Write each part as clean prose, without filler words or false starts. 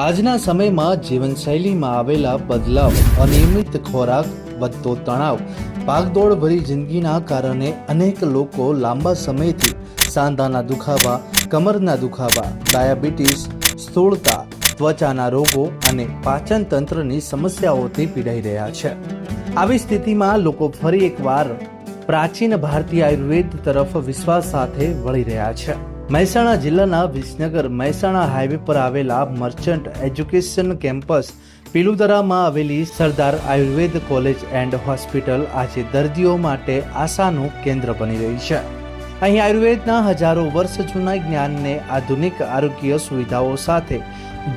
આજના સમયમાં જીવનશૈલીમાં આવેલા બદલાવ, અનિયમિત ખોરાક, વધતો તણાવ, ભાગદોડ ભરી જિંદગીના કારણે અનેક લોકો લાંબા સમયથી સાંધાના દુખાવા, કમરના દુખાવા, ડાયાબિટીસ, સ્થૂળતા, ત્વચાના રોગો અને પાચન તંત્રની સમસ્યાઓથી પીડાઈ રહ્યા છે. આવી સ્થિતિમાં લોકો ફરી એકવાર પ્રાચીન ભારતીય આયુર્વેદ તરફ વિશ્વાસ સાથે વળી રહ્યા છે. મહેસાણા જિલ્લાના વિસનગર મહેસાણા હાઈવે પર આવેલા મર્ચન્ટ એજ્યુકેશન કેમ્પસ પિલુદરામાં આવેલી સરદાર આયુર્વેદ કોલેજ એન્ડ હોસ્પિટલ આજે દર્દીઓ માટે આશાનું કેન્દ્ર બની રહી છે. અહીં આયુર્વેદના હજારો વર્ષ જૂના જ્ઞાનને આધુનિક આરોગ્ય સુવિધાઓ સાથે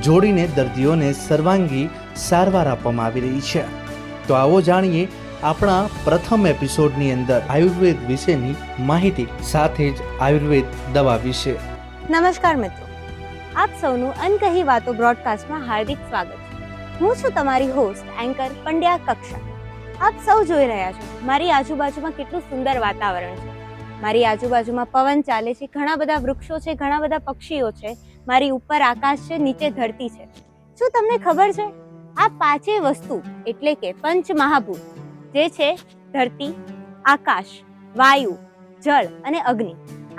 જોડીને દર્દીઓને સર્વાંગી સારવાર આપવામાં આવી રહી છે. તો આવો જાણીએ આપણા પ્રથમ એપિસોડની અંદર આયુર્વેદ વિશેની માહિતી, સાથે જ આયુર્વેદ દવા વિશે. નમસ્કાર મિત્રો, આપ સૌનું અનકહી વાતો બ્રોડકાસ્ટમાં હાર્દિક સ્વાગત છે. હું છું તમારી હોસ્ટ એન્કર પંડ્યા કક્ષા. આપ સૌ જોઈ રહ્યા છો મારી આજુબાજુમાં કેટલું સુંદર વાતાવરણ છે. મારી આજુબાજુમાં પવન ચાલે છે, ઘણા બધા વૃક્ષો છે, ઘણા બધા પક્ષીઓ છે, મારી ઉપર આકાશ છે, નીચે ધરતી છે. શું તમને ખબર છે આ પાંચેય વસ્તુ એટલે કે પંચ મહાભૂત જે છે ધરતી, આકાશ, વાયુ, જળ અને અગ્નિ,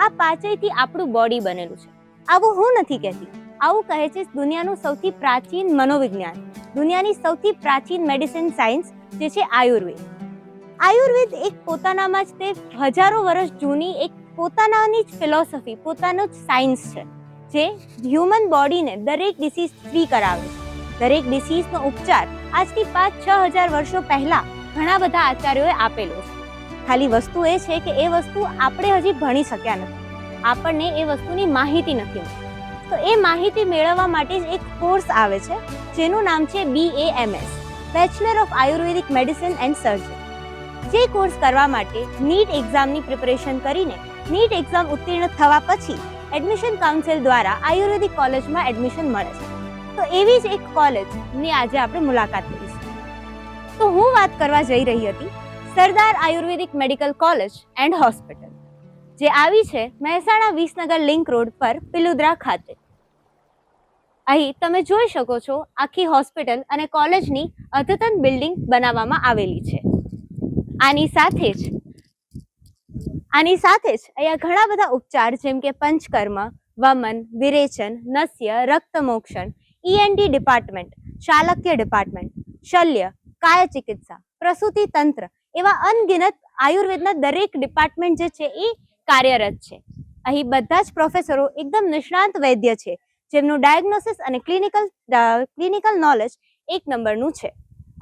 આ પાંચેયથી આપણું બોડી બનેલું છે. આવું હું નથી કહેતી, આવું કહે છે દુનિયાનું સૌથી પ્રાચીન મનોવિજ્ઞાન, દુનિયાની સૌથી પ્રાચીન મેડિસિન સાયન્સ જે છે આયુર્વેદ. આયુર્વેદ એક પોતાનામાં જ તે હજારો વર્ષ જૂની એક પોતાનાની જ ફિલોસોફી, પોતાનો જ સાયન્સ છે જે હ્યુમન બોડીને દરેક ડિસીઝ ફ્રી કરાવે છે. દરેક ડિસીઝનો ઉપચાર આજથી 5-6 હજાર વર્ષો પહેલા ઘણા બધા આચાર્યોએ આપેલો છે. ખાલી વસ્તુ એ છે કે એ વસ્તુ આપણે હજી ભણી શક્યા નથી, આપણને એ વસ્તુની માહિતી નથી મળતી. તો એ માહિતી મેળવવા માટે જ એક કોર્સ આવે છે જેનું નામ છે BAMS, bachelor of Ayurvedic medicine and surgery. જે કોર્સ કરવા માટે નીટ એક્ઝામની પ્રિપરેશન કરીને નીટ એક્ઝામ ઉત્તીર્ણ થવા પછી એડમિશન કાઉન્સિલ દ્વારા આયુર્વેદિક કોલેજમાં એડમિશન મળે છે. તો એવી જ એક કોલેજની આજે આપણે મુલાકાત કરીશું. તો હું વાત કરવા જઈ રહી હતી સરદાર આયુર્વેદિક મેડિકલ કોલેજ એન્ડ હોસ્પિટલ, જે આવી છે મહેસાણા વિસનગર લિંક રોડ પર પિલુદરા ખાતે. અહીં તમે જોઈ શકો છો આખી હોસ્પિટલ અને કોલેજની અદ્યતન બિલ્ડિંગ બનાવવામાં આવેલી છે. આની સાથે જ અહીંયા ઘણા બધા ઉપચાર જેમ કે panchakarma, વમન, વિરેચન, નસ્ય, રક્તમોક્ષણ, ENT department, ચાલક્ય department, Shalya, કાય ચિકિત્સા, પ્રસૂતિ તંત્ર એવા અનગિનત આયુર્વેદના દરેક ડિપાર્ટમેન્ટ જે છે એ કાર્યરત છે. અહીં બધા જ પ્રોફેસરો એકદમ નિષ્ણાંત વૈદ્ય છે જેમનું ડાયગ્નોસિસ અને ક્લિનિકલ નોલેજ એક નંબરનું છે.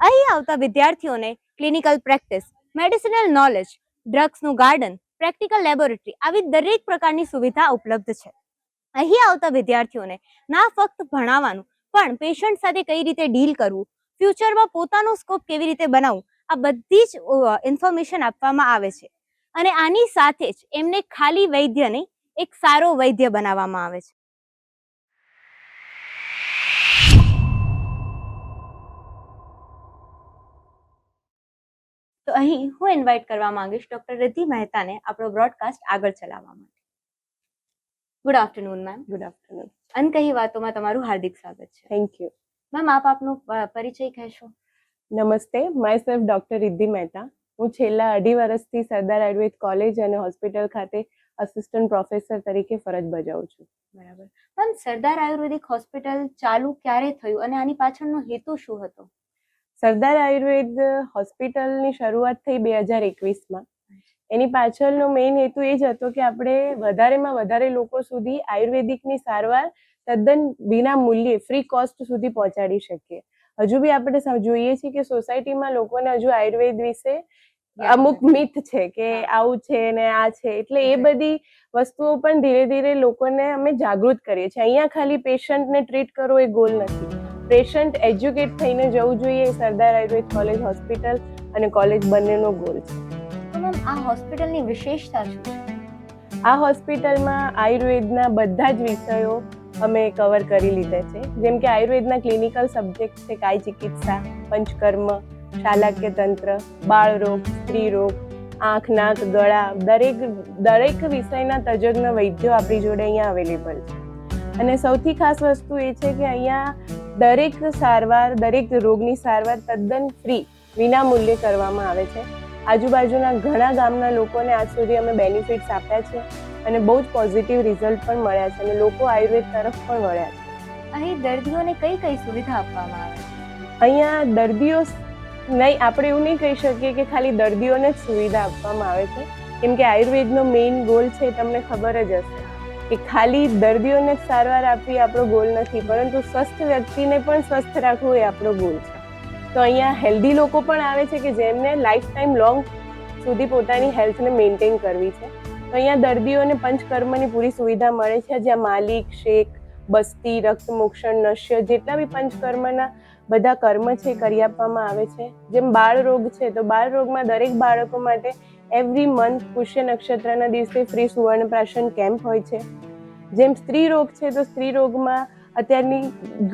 અહીં આવતા વિદ્યાર્થીઓને ક્લિનિકલ પ્રેક્ટિસ, મેડિસિનલ નોલેજ, ડ્રગ્સનું ગાર્ડન, પ્રેક્ટિકલ લેબોરેટરી આવી દરેક પ્રકારની સુવિધા ઉપલબ્ધ છે. અહીં આવતા વિદ્યાર્થીઓને ના ફક્ત ભણાવવાનું પણ પેશન્ટ સાથે કઈ રીતે ડીલ કરવું, ફ્યુચરમાં પોતાનું સ્કોપ કેવી રીતે બનાવવું, આ બધી જ ઇન્ફોર્મેશન આપવામાં આવે છે. અને આની સાથે જ એમને ખાલી વૈદ્ય નહીં, એક સારો વૈદ્ય બનાવવામાં આવે છે. તો અહીં હું ઇન્વાઇટ કરવા માંગીશ ડોક્ટર રિદ્ધિ મહેતાને આપણો બ્રોડકાસ્ટ આગળ ચલાવવા માટે. Good afternoon ma'am. Good afternoon. અનકહી વાતોમાં તમારું હાર્દિક સ્વાગત છે. થેન્ક યુ મેમ, આપ આપનો પરિચય કહેશો? નમસ્તે, my self doctor Riddhi Mehta. હું છેલ્લા 2.5 વર્ષથી સરદાર આયુર્વેદ કોલેજ અને હોસ્પિટલ ખાતે અસિસ્ટન્ટ પ્રોફેસર તરીકે ફરજ બજાવું છું. બરાબર. મેમ, સરદાર આયુર્વેદિક હોસ્પિટલ ચાલુ ક્યારે થયું અને આની પાછળનો હેતુ શું હતો? સરદાર આયુર્વેદ હોસ્પિટલની શરૂઆત થઈ 2021માં. એની પાછળનો મેઇન હેતુ એ જ હતો કે આપણે વધારેમાં વધારે લોકો સુધી આયુર્વેદિકની સારવાર તદ્દન વિના મૂલ્યે ફ્રી કોસ્ટ સુધી પહોંચાડી શકીએ. હજુ બી આપણે જોઈએ છીએ કે સોસાયટીમાં લોકોને હજુ આયુર્વેદ વિશે અમુક મિથ છે કે આવું છે ને આ છે, એટલે એ બધી વસ્તુઓ પણ ધીરે ધીરે લોકોને અમે જાગૃત કરીએ છીએ. અહીંયા ખાલી પેશન્ટને ટ્રીટ કરવો એ ગોલ નથી, પેશન્ટ એજ્યુકેટ થઈને જવું જોઈએ. સરદાર આયુર્વેદ કોલેજ હોસ્પિટલ અને કોલેજ બંનેનો ગોલ છે. તો મેમ, આ હોસ્પિટલની વિશેષતા શું છે? આ હોસ્પિટલમાં આયુર્વેદના બધા જ વિષયો અમે કવર કરી લીધા છે. જેમ કે આયુર્વેદના ક્લિનિકલ સબ્જેક્ટ છે કાય ચિકિત્સા, પંચકર્મ, ચાલક્ય તંત્ર, બાળરોગ, સ્ત્રી રોગ, આંખ, નાક, ગળા, દરેક વિષયના તજજ્ઞ વૈદ્યો આપણી જોડે અહીંયા અવેલેબલ છે. અને સૌથી ખાસ વસ્તુ એ છે કે અહીંયા દરેક સારવાર, દરેક રોગની સારવાર તદ્દન ફ્રી, વિના મૂલ્યે કરવામાં આવે છે. આજુબાજુના ઘણા ગામના લોકોને આજ સુધી અમે બેનિફિટ્સ આપ્યા છે અને બહુ જ પોઝિટિવ રિઝલ્ટ પણ મળ્યા છે અને લોકો આયુર્વેદ તરફ પણ વળ્યા છે. અહીં દર્દીઓને કઈ કઈ સુવિધા આપવામાં આવે છે? અહીંયા દર્દીઓ નહીં, આપણે એવું નહીં કહી શકીએ કે ખાલી દર્દીઓને જ સુવિધા આપવામાં આવે છે, કેમ કે આયુર્વેદનો મેઇન ગોલ છે, તમને ખબર જ હશે કે ખાલી દર્દીઓને જ સારવાર આપવી આપણો ગોલ નથી, પરંતુ સ્વસ્થ વ્યક્તિને પણ સ્વસ્થ રાખવું એ આપણો ગોલ છે. તો અહીંયા હેલ્ધી લોકો પણ આવે છે કે જેમને લાઈફ ટાઈમ લોંગ સુધી પોતાની હેલ્થને મેન્ટેન કરવી છે. તો અહીંયા દર્દીઓને પંચકર્મની પૂરી સુવિધા મળે છે, જ્યાં માલિક, શેખ, બસ્તી, રક્તમોક્ષણ, નશ્ય જેટલા બી પંચકર્મના બધા કર્મ છે કરી આપવામાં આવે છે. જેમ બાળ રોગ છે તો બાળ રોગમાં દરેક બાળકો માટે એવરી મંથ પુષ્ય નક્ષત્રના દિવસે ફ્રી સુવર્ણપ્રાશન કેમ્પ હોય છે. જેમ સ્ત્રી રોગ છે તો સ્ત્રી રોગમાં અત્યારની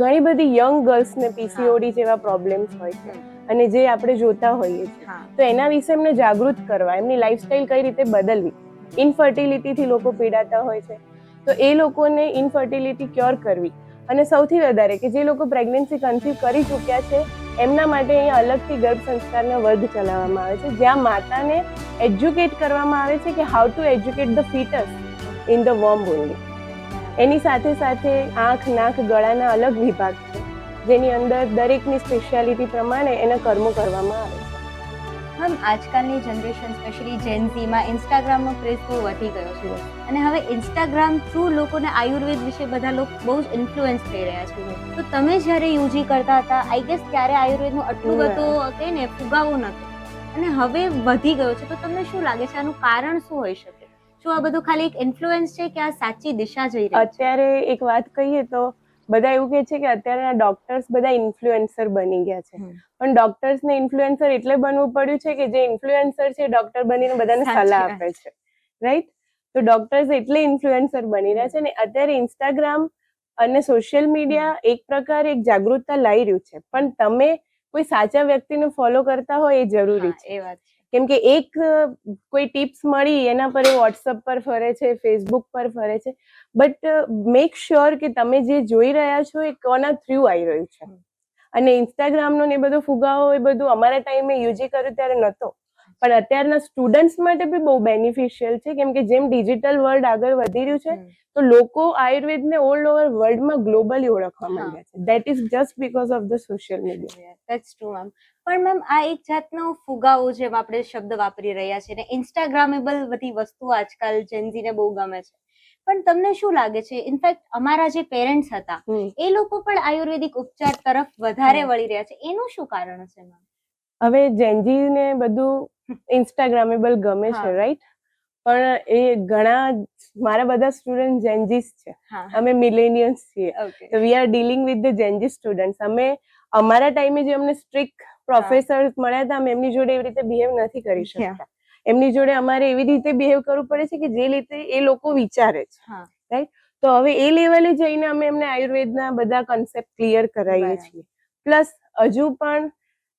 ઘણી બધી યંગ ગર્લ્સને પીસીઓડી જેવા પ્રોબ્લેમ્સ હોય છે અને જે આપણે જોતા હોઈએ છીએ, તો એના વિશે એમને જાગૃત કરવા, એમની લાઈફસ્ટાઈલ કઈ રીતે બદલવી. ઇનફર્ટિલિટીથી લોકો પીડાતા હોય છે તો એ લોકોને ઇનફર્ટિલિટી ક્યોર કરવી, અને સૌથી વધારે કે જે લોકો પ્રેગ્નન્સી કન્સીવ કરી ચૂક્યા છે એમના માટે અહીંયા અલગથી ગર્ભ સંસ્કારના વર્ગ ચલાવવામાં આવે છે, જ્યાં માતાને એજ્યુકેટ કરવામાં આવે છે કે how to educate the fetus in the વોર્મ ઓનલી. એની સાથે સાથે આંખ, નાક, ગળાના અલગ વિભાગ છે, જેની અંદર દરેકની સ્પેશિયાલિટી પ્રમાણે એના કર્મો કરવામાં આવે છે. મેમ, આજકાલની જનરેશન સ્પેશિયલી જેન ઝીમાં ઇન્સ્ટાગ્રામનો ક્રેઝ બહુ વધી ગયો છે અને હવે ઇન્સ્ટાગ્રામ થ્રુ લોકોને આયુર્વેદ વિશે બધા લોકો બહુ જ ઇન્ફ્લુઅન્સ થઈ રહ્યા છે. તો તમે જ્યારે યુજી કરતા હતા, આઈ ગેસ ત્યારે આયુર્વેદનું આટલું બધું કે ને ફુગાવો નહોતો અને હવે વધી ગયો છે. તો તમને શું લાગે છે આનું કારણ શું હોઈ શકે? શું આ બધું ખાલી એક ઇન્ફ્લુઅન્સ છે કે આ સાચી દિશા જઈ રહી છે? અત્યારે એક વાત કહીએ તો બધા એવું કહે છે કે અત્યારના ડોક્ટર્સ બધા ઇન્ફ્લુએન્સર બની ગયા છે, પણ ડોક્ટર્સને ઇન્ફ્લુએન્સર એટલે બનવું પડ્યું છે કે જે ઇન્ફ્લુએન્સર છે ડોક્ટર બનીને બધાને સલાહ આપે છે, રાઈટ? તો ડોક્ટર્સ એટલે ઇન્ફ્લુએન્સર બની રહ્યા છે ને અત્યારે ઇન્સ્ટાગ્રામ અને સોશિયલ મીડિયા એક પ્રકારે એક જાગૃતતા લાવી રહ્યું છે, પણ તમે કોઈ સાચા વ્યક્તિને ફોલો કરતા હોય એ જરૂરી છે. એ વાત છે, કેમ કે એક કોઈ ટિપ્સ મળી એના પર એ વોટ્સઅપ પર ફરે છે, ફેસબુક પર ફરે છે, બટ મેક શ્યોર કે તમે જે જોઈ રહ્યા છો એ કોના થ્રુ આવી રહ્યું છે. અને ઇન્સ્ટાગ્રામનો ને એ બધો ફુગાવો એ બધું અમારા ટાઈમે યુજી કર્યું ત્યારે નહોતો, પણ અત્યારના સ્ટુડન્ટ્સ માટે બી બહુ બેનિફિશિયલ છે, કેમ કે જેમ ડિજિટલ વર્લ્ડ આગળ વધી રહ્યું છે તો લોકો આયુર્વેદને ઓલ ઓવર વર્લ્ડમાં ગ્લોબલી ઓળખવા માંડ્યા છે. That is just because of the social media. That's true ma'am. પણ મેમ, આ એક જાતનો ફુગાવો જેમ આપણે શબ્દ વાપરી રહ્યા છીએ ને ઇન્સ્ટાગ્રામેબલ બધી વસ્તુઓ આજકાલ જેનઝીને બહુ ગમે છે, પણ તમને શું લાગે છે ઇનફેક્ટ અમારા જે પેરેન્ટ્સ હતા એ લોકો પણ આયુર્વેદિક ઉપચાર તરફ વધારે વળી રહ્યા છે, એનું શું કારણ છે મેમ? હવે જેનઝીને બધું ઇન્સ્ટાગ્રામેબલ ગમે છે, રાઈટ? પણ એ ઘણા મારા બધા સ્ટુડન્ટ જેનઝીસ છે, અમે મિલેનિયન્સ છીએ, તો we are dealing with the Gen Z students. અમે અમારા ટાઈમે જે અમને સ્ટ્રિક્ટ પ્રોફેસર્સ મળ્યા હતા અમે એમની જોડે એવી રીતે બિહેવ નથી કરી શકતા. એમની જોડે અમારે એવી રીતે બિહેવ કરવું પડે છે કે જે રીતે એ લોકો વિચારે છે, રાઈટ? તો હવે એ લેવલે જઈને અમે એમને આયુર્વેદના બધા કન્સેપ્ટ ક્લિયર કરાવીએ છીએ. પ્લસ હજુ પણ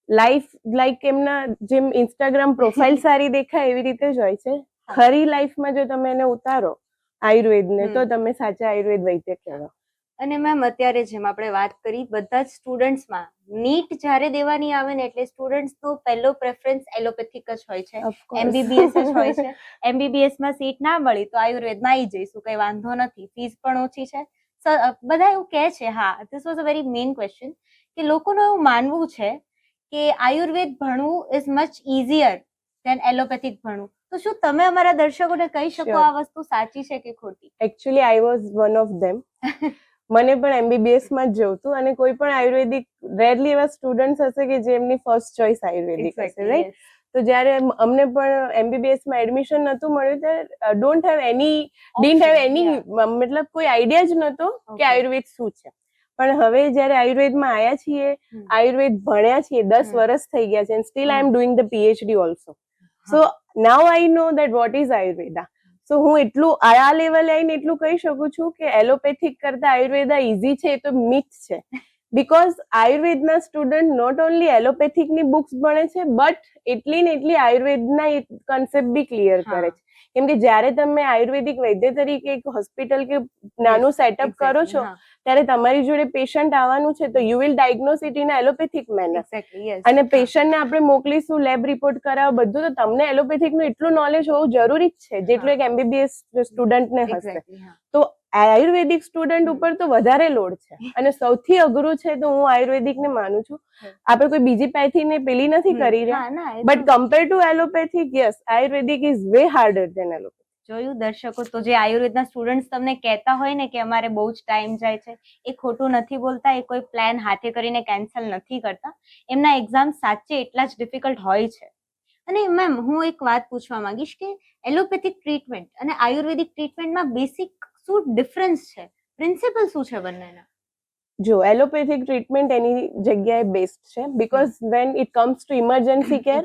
લાઈક એમના જેમ ઇન્સ્ટાગ્રામ પ્રોફાઇલ સારી દેખાય એવી રીતે જ હોય છે, ખરી લાઈફમાં જો તમે એને ઉતારો આયુર્વેદને તો તમે સાચા આયુર્વેદ વૈદ્ય કહેવાય. અને મેમ, અત્યારે જેમ આપણે વાત કરી બધા જ સ્ટુડન્ટ્સમાં નીટ જ્યારે દેવાની આવે ને એટલે સ્ટુડન્ટ્સનો પહેલો પ્રેફરન્સ એલોપેથિક જ હોય છે, MBBS જ હોય છે. MBBSમાં સીટ ના મળી તો આયુર્વેદમાં આવી જઈશું, કઈ વાંધો નથી, ફીસ પણ ઓછી છે. બધા એવું કહે છે. હા, this was a very main question કે લોકોનું એવું માનવું છે કે આયુર્વેદ ભણવું is much easier than allopathic ભણવું. તો શું તમે અમારા દર્શકોને કહી શકો આ વસ્તુ સાચી છે કે ખોટી? Actually I was one of them. મને પણ MBBS માં જ જવું હતું અને કોઈ પણ આયુર્વેદિક રેરલી એવા સ્ટુડન્ટ્સ હશે કે જેમની ફર્સ્ટ ચોઇસ આયુર્વેદિક હશે, રાઈટ? તો જ્યારે અમને પણ MBBS માં એડમિશન નહોતું મળ્યું ત્યારે ડિડન્ટ હેવ એની મતલબ કોઈ આઈડિયા જ નહોતો કે આયુર્વેદ શું છે. પણ હવે જ્યારે આયુર્વેદમાં આવ્યા છીએ, આયુર્વેદ ભણ્યા છીએ, 10 વર્ષ થઈ ગયા છે, still I am doing the PhD also. So now I know that what is Ayurveda. So હું એટલું આ લેવલે આવીને એટલું કહી શકું છું કે એલોપેથિક કરતા આયુર્વેદા ઇઝી છે એ તો મિથ છે. બીકોઝ આયુર્વેદના સ્ટુડન્ટ નોટ ઓનલી એલોપેથિકની બુક્સ ભણે છે બટ એટલી ને એટલી આયુર્વેદના કન્સેપ્ટ બી ક્લિયર કરે છે. કેમ કે જ્યારે તમે આયુર્વેદિક વૈદ્ય તરીકે એક હોસ્પિટલ કે નાનું સેટઅપ કરો છો ત્યારે તમારી જોડે પેશન્ટ આવવાનું છે તો you will diagnose it in allopathic manner. Exactly yes. અને પેશન્ટને આપણે મોકલીશું લેબ રિપોર્ટ કરાવવા બધું, તો તમને એલોપેથિકનું એટલું નોલેજ હોવું જરૂરી જ છે જેટલું એક MBBS સ્ટુડન્ટને હશે. એક્ઝેક્ટલી હા. તો આયુર્વેદિક સ્ટુડન્ટ ઉપર તો વધારે લોડ છે અને સૌથી અઘરું છે તો હું આયુર્વેદિકને માનું છું. આપણે કોઈ બીજી પેથી ને પેલી નથી કરી રહ્યા, હા ના, એ બટ તો compare to allopathic yes Ayurvedic is way harder than allopathic. જોયું દર્શકો, તો જે આયુર્વેદના સ્ટુડન્ટ્સ તમને કહેતા હોય ને કે અમારે બહુ જ ટાઈમ જાય છે, એ ખોટું નથી બોલતા. એ કોઈ પ્લાન હાથે કરીને કેન્સલ નથી કરતા. એમના એક્ઝામ સાચે એટલા જ ડિફિકલ્ટ હોય છે. અને મેમ, હું એક વાત પૂછવા માંગીશ કે એલોપેથિક ટ્રીટમેન્ટ અને આયુર્વેદિક ટ્રીટમેન્ટમાં બેસિક શું ડિફરન્સ છે? પ્રિન્સિપલ શું છે બંનેના? જો એલોપેથિક ટ્રીટમેન્ટ એની જગ્યાએ બેસ્ટ છે because when it comes to emergency care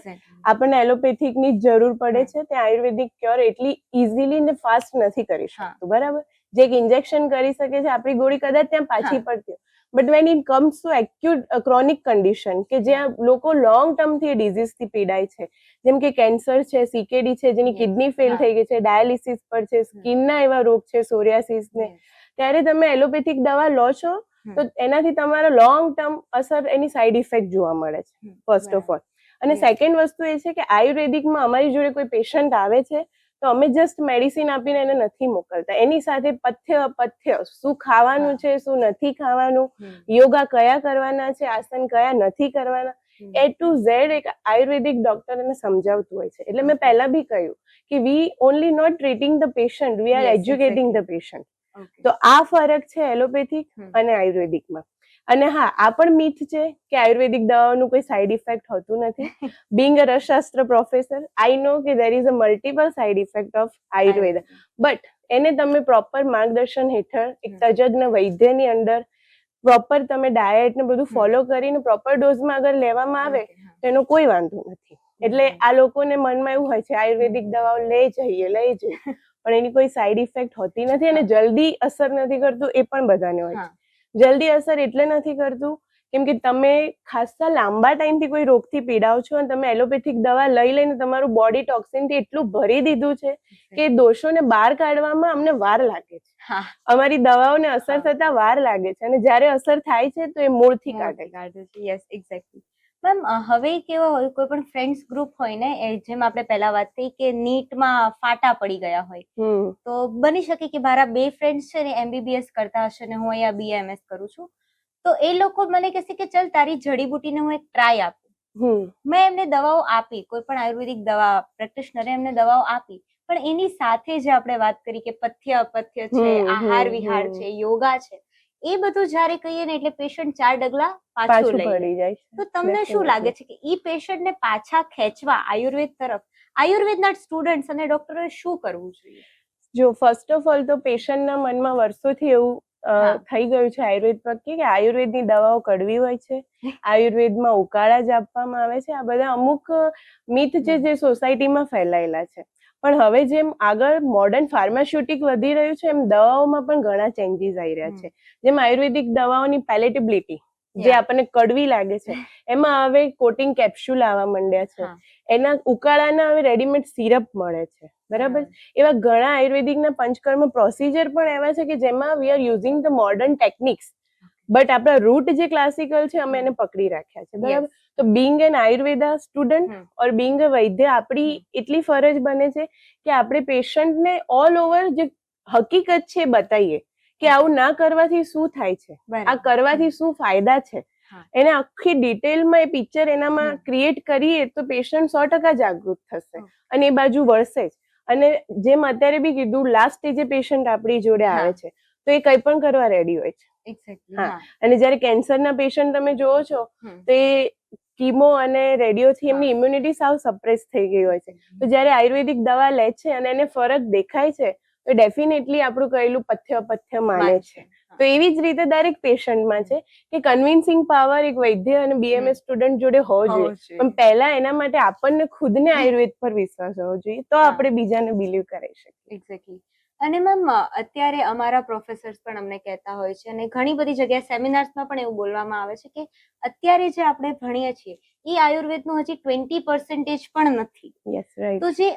આપણને એલોપેથિકની જ જરૂર પડે છે. ત્યાં આયુર્વેદિક ક્યોર એટલી ઇઝીલી ને ફાસ્ટ નથી કરી શકતું, બરાબર? જે એક ઇન્જેક્શન કરી શકે છે, આપણી ગોળી કદાચ ત્યાં પાછી પડતી હોય, but when it comes to acute chronic condition કે જ્યાં લોકો લોંગ ટર્મથી એ ડિઝીઝથી પીડાય છે, જેમ કે કેન્સર છે, CKD છે, જેની કિડની ફેલ થઈ ગઈ છે, ડાયાલિસિસ પર છે, સ્કિનના એવા રોગ છે, સોરિયાસિસ ને, ત્યારે તમે એલોપેથિક દવા લો છો તો એનાથી તમારો લોંગ ટર્મ અસર, એની સાઈડ ઇફેક્ટ જોવા મળે છે ફર્સ્ટ ઓફ ઓલ. અને સેકન્ડ વસ્તુ એ છે કે આયુર્વેદિકમાં અમારી જોડે કોઈ પેશન્ટ આવે છે તો અમે જસ્ટ મેડિસિન આપીને એને નથી મોકલતા. એની સાથે પથ્ય અપથ્ય, શું ખાવાનું છે, શું નથી ખાવાનું, યોગા કયા કરવાના છે, આસન કયા નથી કરવાના, A to Z એક આયુર્વેદિક ડોક્ટર એને સમજાવતું હોય છે. એટલે મેં પહેલા બી કહ્યું કે we only not treating the patient, we are educating the patient. તો આ ફરક છે એલોપેથિક અને આયુર્વેદિકમાં. અને હા, આ પણ મિથ છે કે આયુર્વેદિક દવાઓનું કોઈ સાઈડ ઇફેક્ટ હોતું નથી. બિંગ અ રસશાસ્ત્ર પ્રોફેસર, આઈ નો કે there is a multiple side effect of Ayurveda, but એને તમે પ્રોપર માર્ગદર્શન હેઠળ એક તજજ્ઞ વૈદ્યની અંદર પ્રોપર તમે ડાયટ ને બધું ફોલો કરીને પ્રોપર ડોઝમાં અગર લેવામાં આવે તો એનો કોઈ વાંધો નથી. એટલે આ લોકોને મનમાં એવું હોય છે આયુર્વેદિક દવાઓ લઈ જઈએ, પણ એની કોઈ સાઈડ ઇફેક્ટ હોતી નથી અને જલ્દી અસર નથી કરતું, એ પણ બધાને હોય છે. જલ્દી અસર એટલે નથી કરતું કેમ કે તમે ખાસા લાંબા ટાઈમથી કોઈ રોગથી પીડાવ છો અને તમે એલોપેથિક દવા લઈ લઈને તમારું બોડી ટોક્સિનથી એટલું ભરી દીધું છે કે દોષોને બહાર કાઢવામાં અમને વાર લાગે છે. અમારી દવાઓને અસર થતા વાર લાગે છે અને જ્યારે અસર થાય છે તો એ મૂળથી કાઢે છે. Yes, exactly. મેમ, હવે કેવા હોય, કોઈ પણ ફ્રેન્ડ્સ ગ્રુપ હોય ને, જેમ આપણે પહેલા વાત થઈ કે નીટમાં ફાટા પડી ગયા હોય, તો બની શકે કે મારા બે ફ્રેન્ડ્સ છે ને MBBS કરતા હશે ને હું અહીંયા BAMS કરું છું, તો એ લોકો મને કહેશે કે ચલ તારી જડીબુટીને હું એક ટ્રાય આપું. મેં એમને દવાઓ આપી, કોઈ પણ આયુર્વેદિક દવા પ્રેક્ટિશનરે એમને દવાઓ આપી, પણ એની સાથે જે આપણે વાત કરી કે પથ્ય અપથ્ય છે, આહાર વિહાર છે, યોગા છે, એ બધું જ્યારે કહીએ ને એટલે પેશન્ટ 4 ડગલા પાછું પડી જાય. તો તમને શું લાગે છે કે ઈ પેશન્ટને પાછા ખેંચવા આયુર્વેદ તરફ આયુર્વેદના સ્ટુડન્ટ્સ અને ડોક્ટરોએ શું કરવું જોઈએ? જો ફર્સ્ટ ઓફ ઓલ તો પેશન્ટના મનમાં વર્ષોથી એવું થઈ ગયું છે આયુર્વેદ પ્રત્યે કે આયુર્વેદની દવાઓ કડવી હોય છે, આયુર્વેદમાં ઉકાળા જ આપવામાં આવે છે. આ બધા અમુક મિથ છે જે સોસાયટીમાં ફેલાયેલા છે. પણ હવે જેમ આગળ મોડર્ન ફાર્માસ્યુટિક વધી રહ્યું છે એમ દવાઓમાં પણ ઘણા ચેન્જીસ આવી રહ્યા છે. જેમ આયુર્વેદિક દવાઓની પેલેટેબિલિટી જે આપણને કડવી લાગે છે એમાં હવે કોટિંગ કેપ્સ્યુલ આવવા માંડ્યા છે, એના ઉકાળાના હવે રેડીમેડ સિરપ મળે છે, બરાબર? એવા ઘણા આયુર્વેદિકના પંચકર્મ પ્રોસિજર પણ એવા છે કે જેમાં we are using the modern techniques, but આપણા રૂટ જે ક્લાસિકલ છે અમે એને પકડી રાખ્યા છે, બરાબર? તો being an Ayurveda student or being a vaidya, આપણી એટલી ફરજ બને છે કે આપણે પેશન્ટને ઓલ ઓવર જે હકીકત છે એ બતાવીએ કે આવું ના કરવાથી શું થાય છે, આ કરવાથી શું ફાયદા છે, એને આખી ડિટેલમાં એ પિક્ચર એનામાં ક્રિએટ કરીએ તો પેશન્ટ 100% જાગૃત થશે અને એ બાજુ વળશે જ. અને જેમ અત્યારે બી કીધું, લાસ્ટ સ્ટેજે પેશન્ટ આપણી જોડે આવે છે તો એ કંઈ પણ કરવા રેડી હોય છે. અને જ્યારે કેન્સરના પેશન્ટ તમે જોવો છો તો એ કીમો અને રેડિયોથી એમની ઇમ્યુનિટી સાવ સપ્રેસ થઈ ગઈ હોય છે. તો જ્યારે આયુર્વેદિક દવા લે છે અને એને ફરક દેખાય છે તો ડેફિનેટલી આપણું કહેલું પથ્ય અપથ્ય માને છે. તો એવી જ રીતે દરેક પેશન્ટમાં છે કે કન્વિન્સિંગ પાવર એક વૈદ્ય અને BMS સ્ટુડન્ટ જોડે હોવો જોઈએ, પણ પહેલા એના માટે આપણને ખુદને આયુર્વેદ પર વિશ્વાસ હોવો જોઈએ તો આપણે બીજાને બિલીવ કરી શકીએ. એક્ઝેક્ટલી. અને મેમ, અત્યારે અમારા પ્રોફેસર્સ પણ અમને કહેતા હોય છે અને ઘણી બધી જગ્યાએ સેમિનાર્સમાં પણ એવું બોલવામાં આવે છે કે અત્યારે જે આપણે ભણીએ છીએ એ આયુર્વેદનું હજી 20% પણ નથી. તો જે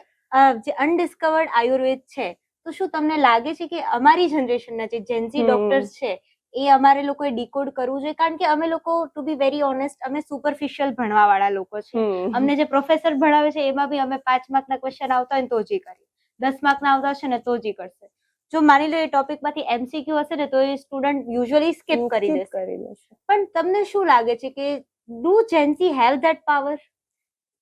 અનડિસ્કવર્ડ આયુર્વેદ છે, તો શું તમને લાગે છે કે અમારી જનરેશનના જે જેન્ઝી ડોક્ટર્સ છે એ અમારે લોકોએ ડીકોડ કરવું જોઈએ, કારણ કે અમે લોકો ટુ બી વેરી ઓનેસ્ટ અમે સુપરફિશિયલ ભણવા વાળા લોકો છે. અમને જે પ્રોફેસર ભણાવે છે એમાં બી અમે 5 માર્કના ક્વેશ્ચન આવતા હોય ને તો જ કરીએ, 10 માર્કના આવતા હશે ને તો જ કરશે. જો માની લો એ ટોપિકમાંથી MCQ હશે ને તો એ સ્ટુડન્ટ યુઝ્યુઅલી સ્કીપ કરી દેશે. પણ તમને શું લાગે છે કે do Gen Z have that power?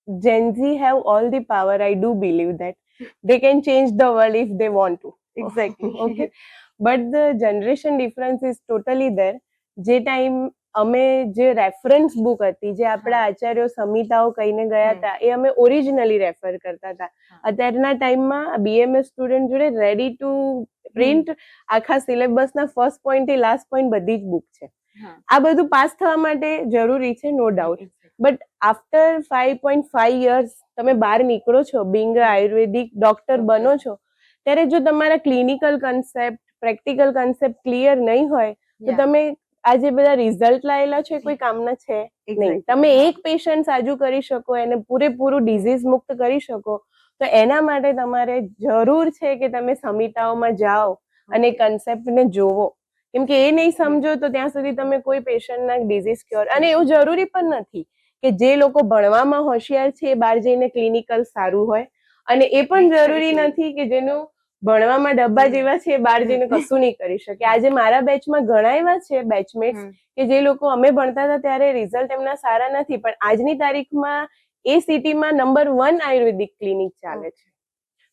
Gen Z have all the power. I do believe that they can change the world if they want to. Exactly. Okay. But the generation difference is totally there. જે time અમે જે reference book હતી, જે આપણા આચાર્યો સંહિતાઓ કહીને ગયા હતા, એ અમે ઓરિજિનલી રેફર કરતા હતા. અત્યારના ટાઈમમાં BMS સ્ટુડન્ટ જોડે રેડી ટુ પ્રિન્ટ આખા સિલેબસના ફર્સ્ટ પોઈન્ટ થી લાસ્ટ પોઈન્ટ બધી જ બુક છે. આ બધું પાસ થવા માટે જરૂરી છે, no doubt. But after 5.5 years તમે બહાર નીકળો છો, બિંગ આયુર્વેદિક ડોક્ટર બનો છો, ત્યારે જો તમારા clinical concept, practical concept clear નહીં હોય તો તમે આ જે બધા રિઝલ્ટ લાયેલા છે કોઈ કામના છે નહીં. તમે એક પેશન્ટ સાજુ કરી શકો, એને પૂરેપૂરું ડિઝીઝ મુક્ત કરી શકો, તો એના માટે તમારે જરૂર છે કે તમે સંહિતાઓમાં જાઓ અને કન્સેપ્ટને જોવો. કેમ કે એ નહીં સમજો તો ત્યાં સુધી તમે કોઈ પેશન્ટના ડિઝીઝ ક્યોર, અને એવું જરૂરી પણ નથી કે જે લોકો ભણવામાં હોશિયાર છે એ બહાર જઈને ક્લિનિકલ સારું હોય, અને એ પણ જરૂરી નથી કે જેનું ભણવામાં ડબ્બા જેવા છે એ બહાર જઈને કશું નહીં કરી શકે. આજે મારા બેચમાં ઘણા એવા છે બેચમેટ્સ કે જે લોકો અમે ભણતા હતા ત્યારે રિઝલ્ટ એમના સારા નથી, પણ આજની તારીખમાં એ સિટીમાં નંબર 1 આયુર્વેદિક ક્લિનિક ચાલે છે.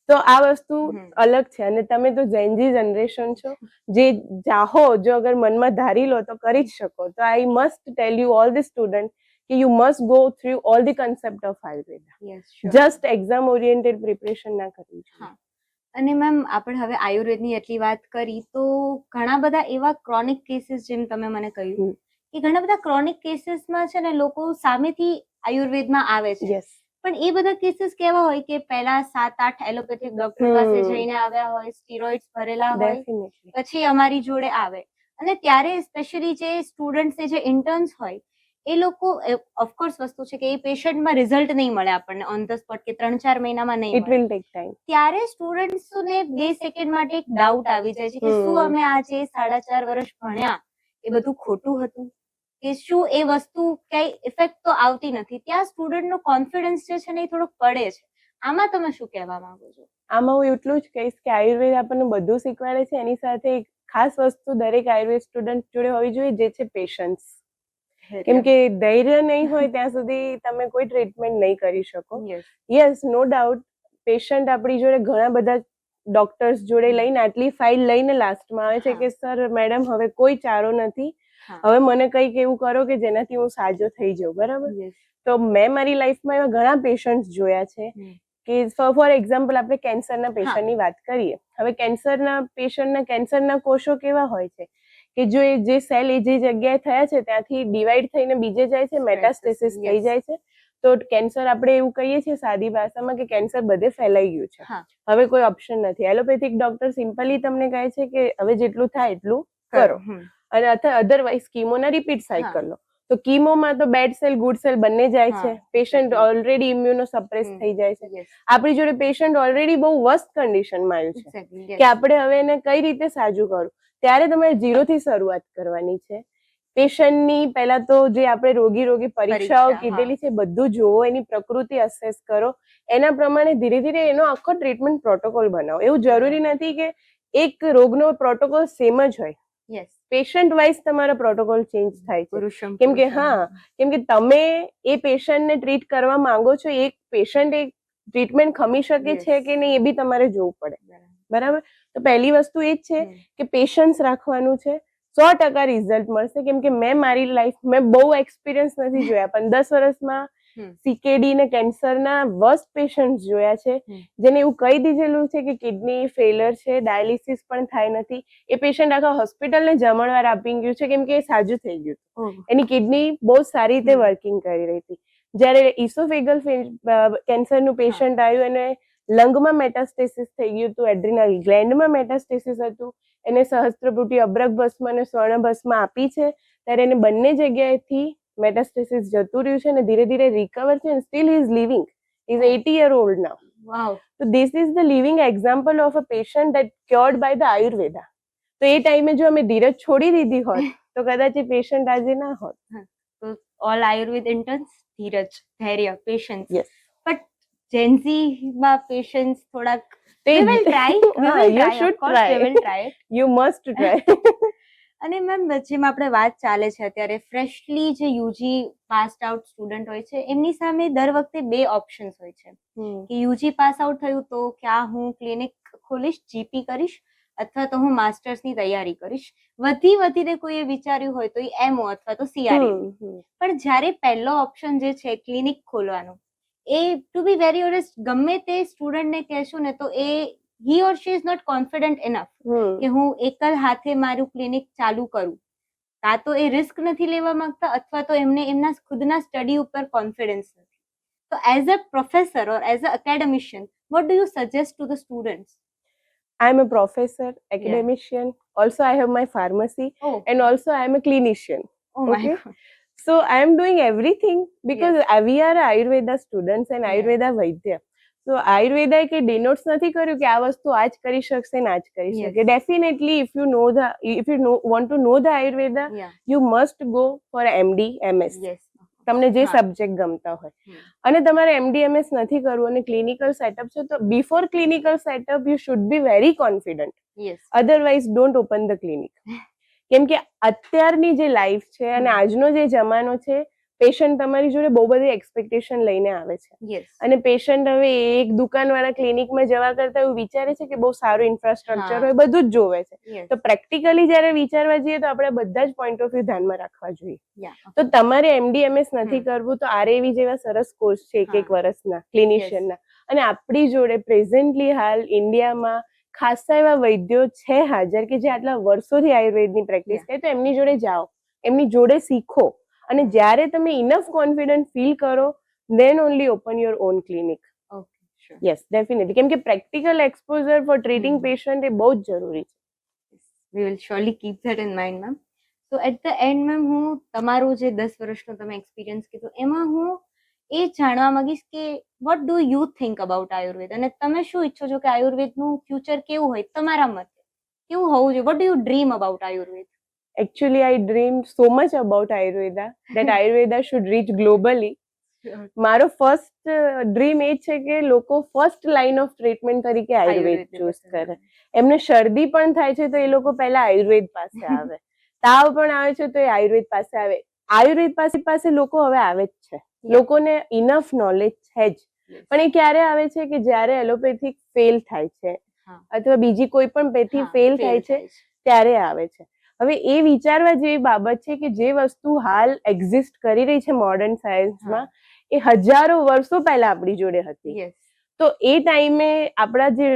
તો આ વસ્તુ અલગ છે. અને તમે તો જેનજી જનરેશન છો, જે ચાહો જો અગર મનમાં ધારી લો તો કરી જ શકો. તો I must tell you all the student કે you must go through all the concept of Ayurveda. Just exam oriented preparation ના કરવી જોઈએ. અને મેમ આપણે હવે આયુર્વેદની એટલી વાત કરી તો ઘણા બધા એવા ક્રોનિક કેસીસ, જેમ તમે મને કહ્યું કે ઘણા બધા ક્રોનિક કેસીસમાં છે ને લોકો સામેથી આયુર્વેદમાં આવે છે, પણ એ બધા કેસીસ કેવા હોય કે પહેલા 7-8 એલોપેથિક ડોક્ટર પાસે જઈને આવ્યા હોય, સ્ટીરોઇડ્સ ભરેલા હોય, પછી અમારી જોડે આવે. અને ત્યારે સ્પેશિયલી જે સ્ટુડન્ટ્સ જે ઇન્ટર્ન્સ હોય એ લોકો, ઓફકોર્સ વસ્તુ છે કે એ પેશન્ટમાં રિઝલ્ટ નહીં મળે આપણને ઓન ધ સ્પોટ, કે 3-4 મહિનામાં નહીં ઇટ વિલ ટેક ટાઈમ. ત્યારે સ્ટુડન્ટ્સને 2 સેકન્ડ માટે એક ડાઉટ આવી જાય છે કે શું અમે આ જે 4.5 વર્ષ ભણ્યા એ બધું ખોટું હતું, કે શું એ વસ્તુ કઈ ઇફેક્ટ તો આવતી નથી. ત્યાં સ્ટુડન્ટનો કોન્ફિડન્સ જે છે ને એ થોડુંક પડે છે. આમાં તમે શું કહેવા માંગો છો? આમાં હું એટલું જ કહીશ કે આયુર્વેદ આપણને બધું શીખવાડે છે, એની સાથે એક ખાસ વસ્તુ દરેક આયુર્વેદ સ્ટુડન્ટ જોડે હોવી જોઈએ, જે છે પેશન્સ. કેમ કે ધૈર્ય નહીં હોય ત્યાં સુધી તમે કોઈ ટ્રીટમેન્ટ નહીં કરી શકો. યસ, નો ડાઉટ, પેશન્ટ આપણી જોડે ઘણા બધા ડોક્ટર્સ જોડે લઈને આટલી ફાઇલ લઈને લાસ્ટમાં આવે છે કે સર મેડમ હવે કોઈ ચારો નથી, હવે મને કંઈક એવું કરો કે જેનાથી હું સાજો થઈ જાઉં. બરાબર? તો મેં મારી લાઈફમાં એવા ઘણા પેશન્ટ્સ જોયા છે કે ફોર એક્ઝામ્પલ આપણે કેન્સરના પેશન્ટની વાત કરીએ. હવે કેન્સરના પેશન્ટના કેન્સરના કોષો કેવા હોય છે કે જો એ જે સેલ એ જે જગ્યાએ થયા છે ત્યાંથી ડિવાઈડ થઈને બીજે જાય છે, મેટાસ્ટેસિસ થઈ જાય છે. તો કેન્સર આપણે એવું કહીએ છીએ સાદી ભાષામાં કે કેન્સર બધે ફેલાઈ ગયું છે, હવે કોઈ ઓપ્શન નથી. એલોપેથિક ડોક્ટર સિમ્પલી તમને કહે છે કે હવે જેટલું થાય એટલું કરો, અને અધરવાઇઝ કીમોના રિપીટ સાયકલ લો. તો કીમોમાં તો બેડ સેલ ગુડ સેલ બંને જાય છે, પેશન્ટ ઓલરેડી ઇમ્યુનો સપ્રેસ થઈ જાય છે. આપણી જોડે પેશન્ટ ઓલરેડી બહુ વર્સ્ટ કન્ડિશનમાં આવ્યું છે કે આપણે હવે એને કઈ રીતે સાજું કરું. ત્યારે તમારે 0 થી શરૂઆત કરવાની છે. પેશન્ટની પહેલા તો જે આપણે રોગી પરીક્ષાઓ કીધેલી છે બધું જોવો, એની પ્રકૃતિ અસેસ કરો, એના પ્રમાણે ધીરે ધીરે એનો આખો ટ્રીટમેન્ટ પ્રોટોકોલ બનાવો. એવું જરૂરી નથી કે એક રોગનો પ્રોટોકોલ સેમ જ હોય, પેશન્ટ વાઇઝ તમારો પ્રોટોકોલ ચેન્જ થાય છે. કેમ કે તમે એ પેશન્ટને ટ્રીટ કરવા માંગો છો, એક પેશન્ટ એક ટ્રીટમેન્ટ ખમી શકે છે કે નહીં એ બી તમારે જોવું પડે. બરાબર? તો પહેલી વસ્તુ એ જ છે કે પેશન્સ રાખવાનું છે. 100% રિઝલ્ટ મળશે. કેમ કે મેં મારી લાઈફ મેં બહુ એક્સપિરિયન્સ નથી જોયા, પણ 10 વર્ષમાં CKD ને કેન્સરના વર્સ્ટ પેશન્ટ જોયા છે, જેને એવું કહી દીધેલું છે કે કિડની ફેલર છે, ડાયાલિસિસ પણ થાય નથી. એ પેશન્ટ આખા હોસ્પિટલને જમણવાર આપી ગયું છે કેમ કે એ સાજું થઈ ગયું, એની કિડની બહુ સારી રીતે વર્કિંગ કરી રહી હતી. જ્યારે ઇસોફેગલ કેન્સરનું પેશન્ટ આવ્યું અને લંગમાં મેટાસ્ટેસિસ થઈ ગયું હતું, એડ્રિનલ ગ્લેન્ડમાં મેટાસ્ટેસિસ હતું, એને સહસ્ત્રપુટી અબ્રક ભસ્મ અને સ્વર્ણ ભસ્મ આપી છે, ત્યારે એને બંને જગ્યાએથી મેટાસ્ટેસિસ જતું રહ્યું છે અને ધીરે ધીરે રિકવર છે, and still he is living. He is 80 years old now. Wow. So this is the living example of a patient that cured by the Ayurveda. તો એ ટાઈમે જો અમે ધીરજ છોડી દીધી હોત તો કદાચ એ પેશન્ટ આજે ના હોત. તો ઓલ આયુર્વેદ ઇન્ટર્ન્સ ધીરજ, ધૈર્ય, પેશન્સ. Yes. બટ જેન્ઝી માં પેશન્સ થોડાક તે we will try, we હા, will you try, of should course, try. we will try it. You must try. અને મેમ જેમ આપણે વાત ચાલે છે અત્યારે ફ્રેશલી જે યુજી પાસ્ડ આઉટ સ્ટુડન્ટ હોય છે એમની સામે દર વખતે બે ઓપ્શન્સ હોય છે કે યુજી પાસ આઉટ થયું તો ક્યાં હું ક્લિનિક ખોલીશ, જીપી કરીશ, અથવા તો હું માસ્ટર્સની તૈયારી કરીશ. વધીને કોઈએ વિચાર્યું હોય તો એ એમઓ અથવા તો સીઆરઈ. પણ જ્યારે પહેલો ઓપ્શન જે છે ક્લિનિક ખોલવાનો, એ ટુ બી વેરી ઓનેસ્ટ ગમે તે સ્ટુડન્ટને કહેશું ને તો એ he or she is not confident enough કે હું એકલ હાથે મારું ક્લિનિક ચાલુ કરું. કાં તો એ રિસ્ક નથી લેવા માંગતા અથવા તો એમને એમના ખુદના સ્ટડી ઉપર કોન્ફિડન્સ નથી. તો as a professor or as a એકેડેમિશિયન what do you suggest to the students? I am a professor, academician. Also, I have my pharmacy, and also I am a clinician. Oh my Okay. God. So I am doing everything because we are Ayurveda students and Ayurveda Vaidya. So Ayurveda કે denotes નથી કર્યું કે આ વસ્તુ આ જ કરી શકશે ને આ જ કરી શકે. Definitely, if you want to know the Ayurveda, you must go for MD, MS. Yes. તમને જે સબ્જેક્ટ ગમતા હોય અને તમારે MD/MS નથી કરવું અને ક્લિનિકલ સેટઅપ છે તો before clinical setup you should be very confident. Yes. Otherwise don't open the clinic. કેમ કે અત્યારની જે લાઈફ છે અને આજનો જે જમાનો છે, પેશન્ટ તમારી જોડે બહુ બધી એક્સપેક્ટેશન લઈને આવે છે. Yes. અને પેશન્ટ હવે એક દુકાનવાળા ક્લિનિકમાં જવા કરતા એવું વિચારે છે કે બહુ સારું ઇન્ફ્રાસ્ટ્રક્ચર હોય, બધું જ જોવે છે. Yes. તો પ્રેક્ટિકલી જ્યારે વિચારવા જઈએ તો આપણે બધા જ પોઈન્ટ ઓફ વ્યૂ ધ્યાનમાં રાખવા જોઈએ. Yeah. તો તમારે MD/MS નથી કરવું તો આરએવી જેવા સરસ કોર્સ છે એક વર્ષના ક્લિનિશિયનના, અને આપણી જોડે પ્રેઝન્ટલી હાલ ઇન્ડિયામાં ખાસા એવા વૈદ્યો છે હાજર કે જે આટલા વર્ષોથી આયુર્વેદની પ્રેક્ટિસ કરે. તો એમની જોડે જાઓ, એમની જોડે શીખો, અને જ્યારે તમે ઇનફ કોન્ફિડન્ટ ફીલ કરો then only open your own clinic. Okay, sure. Yes, definitely. કેમ કે practical exposure for treating patient એ બહુ જ જરૂરી છે. We will surely keep that in mind, ma'am. So at the end, ma'am, હું તમારું જે 10 વર્ષનો તમે એક્સપિરિયન્સ કીધું એમાં હું એ જાણવા માંગીશ કે what do you think about Ayurveda, અને તમે શું ઈચ્છો છો કે આયુર્વેદનું ફ્યુચર કેવું હોય તમારા મતે, કેવું હોવું જોઈએ? what do you dream about Ayurveda? Actually, I dreamed so much about Ayurveda that Ayurveda should reach globally. મારો ફર્સ્ટ ડ્રીમ એ છે કે લોકો ફર્સ્ટ લાઇન ઓફ ટ્રીટમેન્ટ તરીકે આયુર્વેદ ચૂઝ કરે. એમને શરદી પણ થાય છે તો એ લોકો પહેલા આયુર્વેદ પાસે આવે, તાવ પણ આવે છે તો એ આયુર્વેદ પાસે આવે. આયુર્વેદ પાસે લોકો હવે આવે જ છે, લોકોને ઇનફ નોલેજ છે જ. પણ એ ક્યારે આવે છે કે જ્યારે એલોપેથિક ફેલ થાય છે અથવા બીજી કોઈ પણ પેથી ફેલ થાય છે ત્યારે આવે છે. હવે એ વિચારવા જેવી બાબત છે કે જે વસ્તુ હાલ એક્ઝિસ્ટ કરી રહી છે મોડર્ન સાયન્સમાં એ હજારો વર્ષો પહેલા આપણી જોડે હતી. તો એ ટાઈમે આપણા જે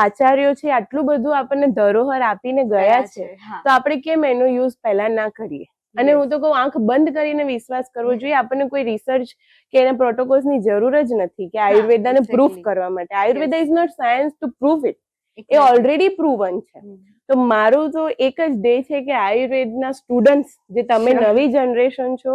આચાર્યો છે આટલું બધું આપણને ધરોહર આપીને ગયા છે, તો આપણે કેમ એનો યુઝ પહેલા ના કરીએ? અને હું તો કહું આંખ બંધ કરીને વિશ્વાસ કરવો જોઈએ. આપણને કોઈ રિસર્ચ કે એના પ્રોટોકોલ્સની જરૂર જ નથી કે આયુર્વેદાને પ્રૂફ કરવા માટે. Ayurveda is not science to prove it, એ ઓલરેડી પ્રૂવન છે. તો મારું તો એક જ ધ્યેય છે કે આયુર્વેદના સ્ટુડન્ટ્સ જે તમે નવી જનરેશન છો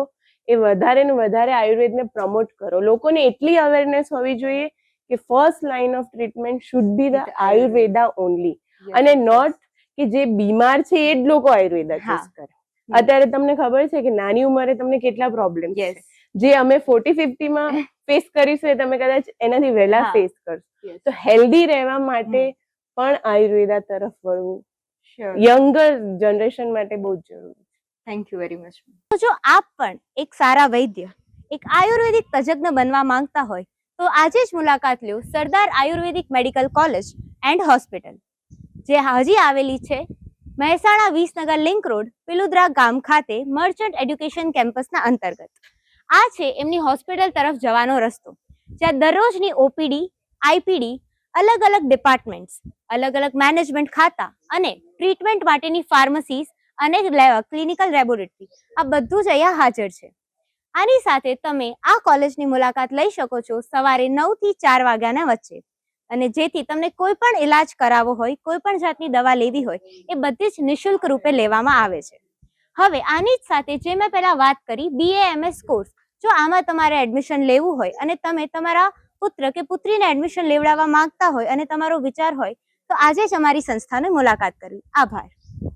એ વધારે ને વધારે આયુર્વેદને પ્રમોટ કરો. લોકોને એટલી અવેરનેસ હોવી જોઈએ કે first line of treatment should be the Ayurveda only, અને નોટ કે જે બીમાર છે એ જ લોકો આયુર્વેદા ચૂઝ કરે. અત્યારે તમને ખબર છે કે નાની ઉંમરે તમને કેટલા પ્રોબ્લેમ છે જે અમે 40-50 માં ફેસ કરીશું એ તમે કદાચ એનાથી વહેલા ફેસ કરશો. તો હેલ્ધી રહેવા માટે પણ આયુર્વેદા તરફ વળવું યંગર જનરેશન માટે બહુ જ જરૂરી છે. Thank you very much. તો જો આપ પણ એક સારા વૈદ્ય, એક આયુર્વેદિક તજજ્ઞ બનવા માંગતા હોય તો આજે જ મુલાકાત લ્યો સરદાર આયુર્વેદિક મેડિકલ કોલેજ એન્ડ હોસ્પિટલ, જે હજી આવેલી છે મહેસાણા વિસનગર લિંક રોડ, પિલુદ્રા ગામ ખાતે મર્ચન્ટ એડ્યુકેશન કેમ્પસના અંતર્ગત. આ છે એમની હોસ્પિટલ તરફ જવાનો રસ્તો, જ્યાં દરરોજની ઓપીડી, આઈપીડી, અલગ અલગ ડિપાર્ટમેન્ટ્સ, અલગ અલગ મેનેજમેન્ટ ખાતા અને ટ્રીટમેન્ટ માટેની ફાર્મસીસ અને ક્લિનિકલ લેબોરેટરી, આ બધું જ અહીંયા હાજર છે. આની સાથે તમે આ કોલેજની મુલાકાત લઈ શકો છો સવારે 9 થી 4 વાગ્યાના વચ્ચે, અને જેથી તમને કોઈ પણ ઇલાજ કરાવવો હોય, કોઈ પણ જાતની દવા લેવી હોય એ બધી જ નિઃશુલ્ક રૂપે લેવામાં આવે છે. હવે આની જ સાથે જે મેં પહેલા વાત કરી BA/MS કોર્સ, જો આમાં તમારે એડમિશન લેવું હોય અને તમે તમારા પુત્ર કે પુત્રીને એડમિશન લેવડાવવા માંગતા હોય અને તમારો વિચાર હોય તો આજે જ અમારી સંસ્થાની મુલાકાત કરવી. આભાર.